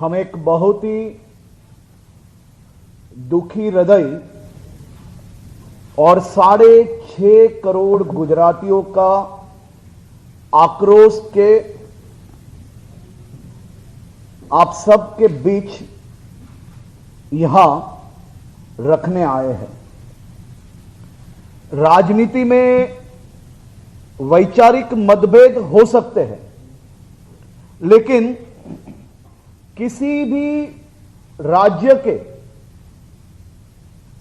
हम एक बहुत ही दुखी हृदय और 6.5 करोड़ गुजरातियों का आक्रोश के आप सबके बीच यहां रखने आए हैं। राजनीति में वैचारिक मतभेद हो सकते हैं, लेकिन किसी भी राज्य के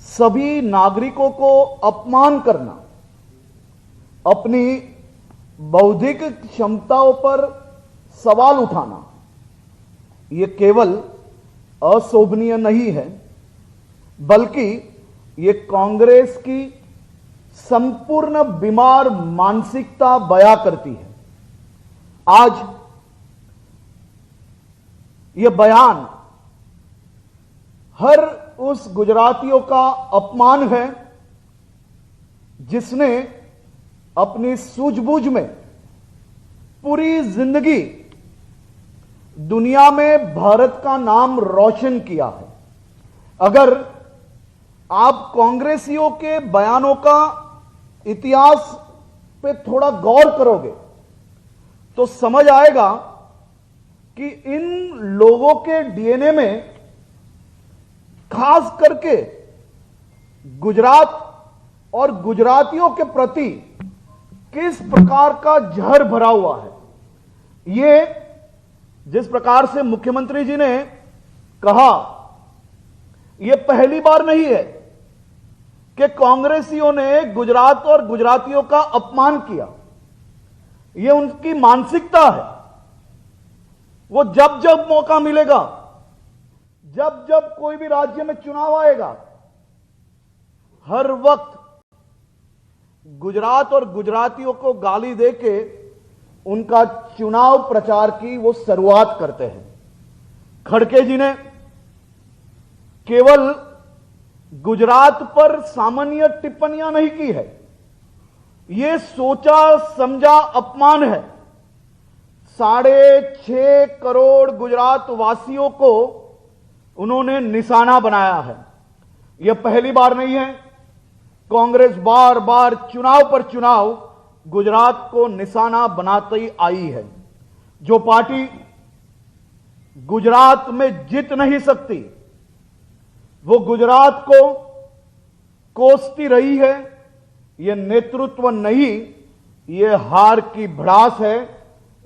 सभी नागरिकों को अपमान करना, अपनी बौद्धिक क्षमताओं पर सवाल उठाना, यह केवल अशोभनीय नहीं है, बल्कि यह कांग्रेस की संपूर्ण बीमार मानसिकता बयां करती है। आज यह बयान हर उस गुजरातियों का अपमान है जिसने अपनी सूझबूझ में पूरी जिंदगी दुनिया में भारत का नाम रोशन किया है। अगर आप कांग्रेसियों के बयानों का इतिहास पे थोड़ा गौर करोगे तो समझ आएगा कि इन लोगों के डीएनए में खास करके गुजरात और गुजरातियों के प्रति किस प्रकार का जहर भरा हुआ है। यह जिस प्रकार से मुख्यमंत्री जी ने कहा, यह पहली बार नहीं है कि कांग्रेसियों ने गुजरात और गुजरातियों का अपमान किया। यह उनकी मानसिकता है। वो जब जब मौका मिलेगा, जब जब कोई भी राज्य में चुनाव आएगा, हर वक्त गुजरात और गुजरातियों को गाली देके उनका चुनाव प्रचार की वो शुरुआत करते हैं। खड़गे जी ने केवल गुजरात पर सामान्य टिप्पणियां नहीं की है, यह सोचा समझा अपमान है। 6.5 करोड़ गुजरात वासियों को उन्होंने निशाना बनाया है। यह पहली बार नहीं है। कांग्रेस बार बार चुनाव पर चुनाव गुजरात को निशाना बनाती ही आई है। जो पार्टी गुजरात में जीत नहीं सकती, वो गुजरात को कोसती रही है। यह नेतृत्व नहीं, यह हार की भड़ास है,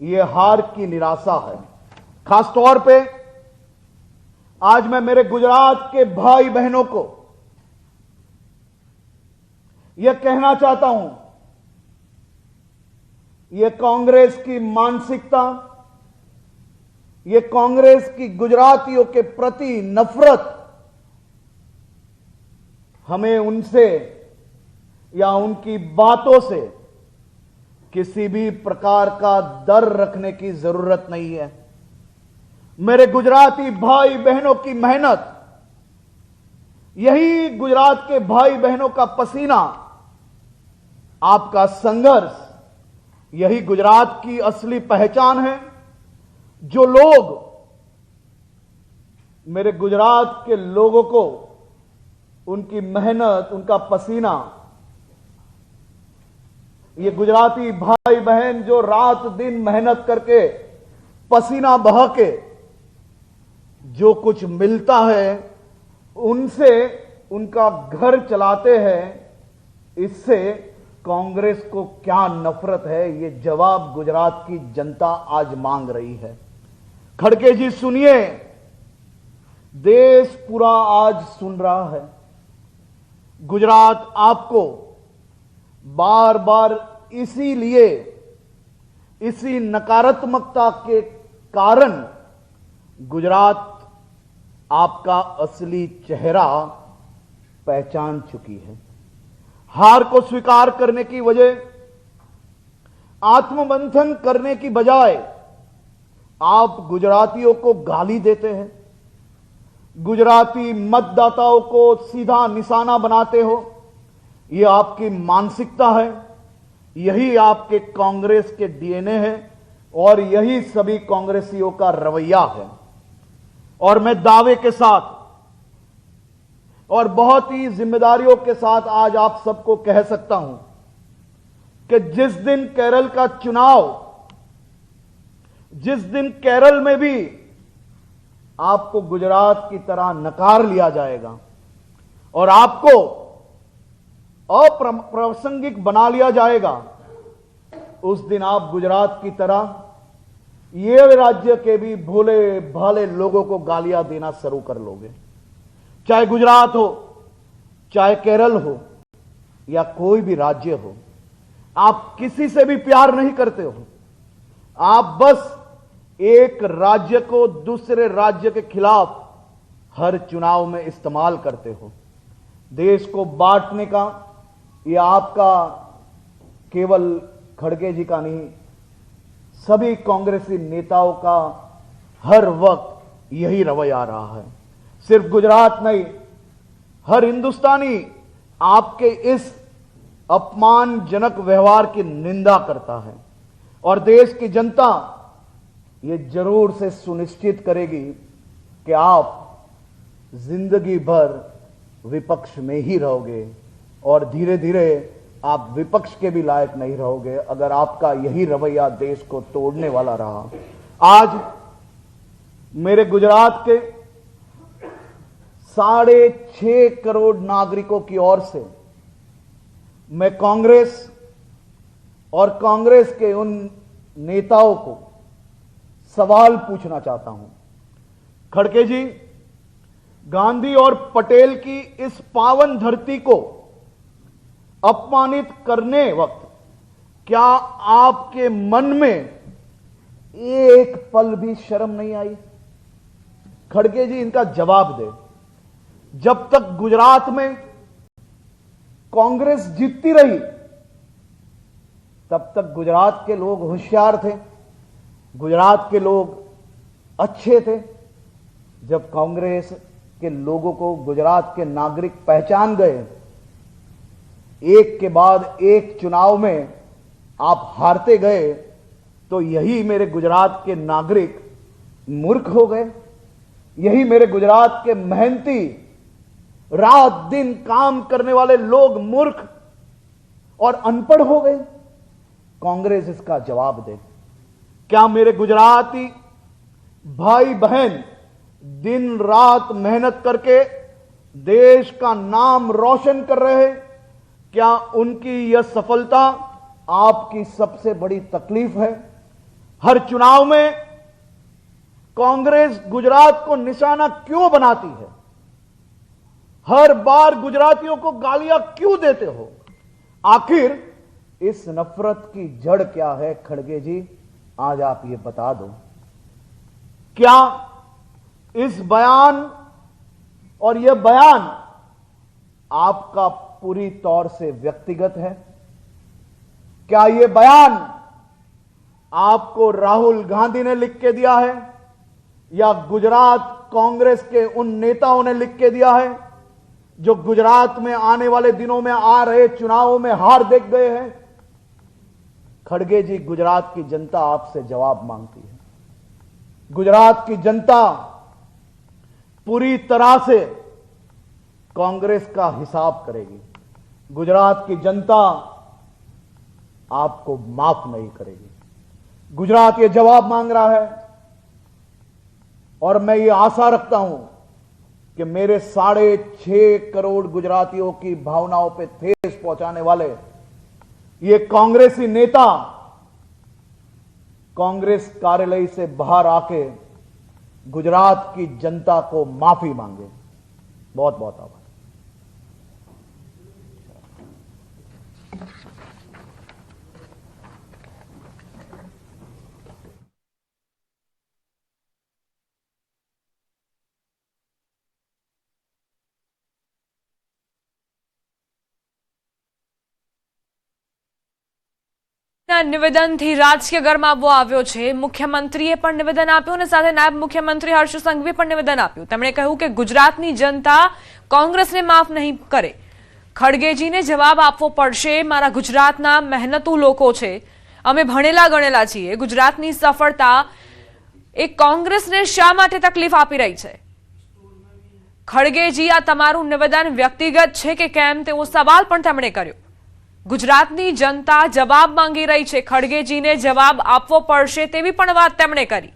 यह हार की निराशा है। खासतौर पे आज मैं मेरे गुजरात के भाई बहनों को यह कहना चाहता हूं, यह कांग्रेस की मानसिकता, यह कांग्रेस की गुजरातियों के प्रति नफरत हमें उनसे या उनकी बातों से किसी भी प्रकार का डर रखने की जरूरत नहीं है। मेरे गुजराती भाई बहनों की मेहनत, यही गुजरात के भाई बहनों का पसीना, आपका संघर्ष, यही गुजरात की असली पहचान है। जो लोग मेरे गुजरात के लोगों को उनकी मेहनत, उनका पसीना, ये गुजराती भाई बहन जो रात दिन मेहनत करके पसीना बहा के जो कुछ मिलता है उनसे उनका घर चलाते हैं, इससे कांग्रेस को क्या नफरत है, ये जवाब गुजरात की जनता आज मांग रही है। खड़गे जी सुनिए, देश पूरा आज सुन रहा है। गुजरात आपको बार बार इसीलिए, इसी नकारात्मकता के कारण गुजरात आपका असली चेहरा पहचान चुकी है। हार को स्वीकार करने की वजह, आत्ममंथन करने की बजाय आप गुजरातियों को गाली देते हैं, गुजराती मतदाताओं को सीधा निशाना बनाते हो। यह आपकी मानसिकता है, यही आपके कांग्रेस के डीएनए है और यही सभी कांग्रेसियों का रवैया है। और मैं दावे के साथ और बहुत ही जिम्मेदारियों के साथ आज आप सबको कह सकता हूं कि जिस दिन केरल का चुनाव, जिस दिन केरल में भी आपको गुजरात की तरह नकार लिया जाएगा और आपको अप्रासंगिक बना लिया जाएगा, उस दिन आप गुजरात की तरह ये राज्य के भी भोले भाले लोगों को गालियां देना शुरू कर लोगे। चाहे गुजरात हो, चाहे केरल हो, या कोई भी राज्य हो, आप किसी से भी प्यार नहीं करते हो। आप बस एक राज्य को दूसरे राज्य के खिलाफ हर चुनाव में इस्तेमाल करते हो। देश को बांटने का यह आपका केवल खड़गे जी का नहीं, सभी कांग्रेसी नेताओं का हर वक्त यही रवैया रहा है। सिर्फ गुजरात नहीं, हर हिंदुस्तानी आपके इस अपमानजनक व्यवहार की निंदा करता है और देश की जनता यह जरूर से सुनिश्चित करेगी कि आप जिंदगी भर विपक्ष में ही रहोगे और धीरे धीरे आप विपक्ष के भी लायक नहीं रहोगे अगर आपका यही रवैया देश को तोड़ने वाला रहा। आज मेरे गुजरात के 6.5 करोड़ नागरिकों की ओर से मैं कांग्रेस और कांग्रेस के उन नेताओं को सवाल पूछना चाहता हूं। खड़गे जी, गांधी और पटेल की इस पावन धरती को अपमानित करने वक्त क्या आपके मन में एक पल भी शर्म नहीं आई? खड़गे जी, इनका जवाब दे। जब तक गुजरात में कांग्रेस जीतती रही तब तक गुजरात के लोग होशियार थे, गुजरात के लोग अच्छे थे। जब कांग्रेस के लोगों को गुजरात के नागरिक पहचान गए, एक के बाद एक चुनाव में आप हारते गए, तो यही मेरे गुजरात के नागरिक मूर्ख हो गए। यही मेरे गुजरात के मेहनती रात दिन काम करने वाले लोग मूर्ख और अनपढ़ हो गए। कांग्रेस इसका जवाब दे। क्या मेरे गुजराती भाई बहन दिन रात मेहनत करके देश का नाम रोशन कर रहे हैं? क्या उनकी यह सफलता आपकी सबसे बड़ी तकलीफ है? हर चुनाव में कांग्रेस गुजरात को निशाना क्यों बनाती है? हर बार गुजरातियों को गालियां क्यों देते हो? आखिर इस नफरत की जड़ क्या है? खड़गे जी, आज आप ये बता दो। क्या इस बयान और यह बयान आपका पूरी तौर से व्यक्तिगत है? क्या यह बयान आपको राहुल गांधी ने लिख के दिया है या गुजरात कांग्रेस के उन नेताओं ने लिख के दिया है जो गुजरात में आने वाले दिनों में आ रहे चुनावों में हार देख गए हैं? खड़गे जी, गुजरात की जनता आपसे जवाब मांगती है। गुजरात की जनता पूरी तरह से कांग्रेस का हिसाब करेगी। गुजरात की जनता आपको माफ नहीं करेगी। गुजरात ये जवाब मांग रहा है और मैं ये आशा रखता हूं कि मेरे 6.5 करोड़ गुजरातियों की भावनाओं पे ठेस पहुंचाने वाले ये कांग्रेसी नेता कांग्रेस कार्यालय से बाहर आके गुजरात की जनता को माफी मांगे। बहुत बहुत आभार। નિવેદનથી રાજકીય ગરમાવો આવ્યો છે। મુખ્યમંત્રીએ પણ નિવેદન આપ્યું અને સાથે નાયબ મુખ્યમંત્રી હર્ષ સંઘવીએ પણ નિવેદન આપ્યું। તેમણે કહ્યું કે ગુજરાતની જનતા કોંગ્રેસને માફ નહીં કરે। ખડગેજીને જવાબ આપવો પડશે। મારા ગુજરાતના મહેનતુ લોકો છે, અમે ભણેલા ગણેલા છીએ। ગુજરાતની સફળતા એ કોંગ્રેસને શા માટે તકલીફ આપી રહી છે? ખડગેજી, આ તમારું નિવેદન વ્યક્તિગત છે કે કેમ તેવો સવાલ પણ તેમણે કર્યો. ગુજરાતની જનતા જવાબ માંગી રહી છે, ખડગેજીને જવાબ આપવો પડશે તેવી પણ વાત તેમણે કરી.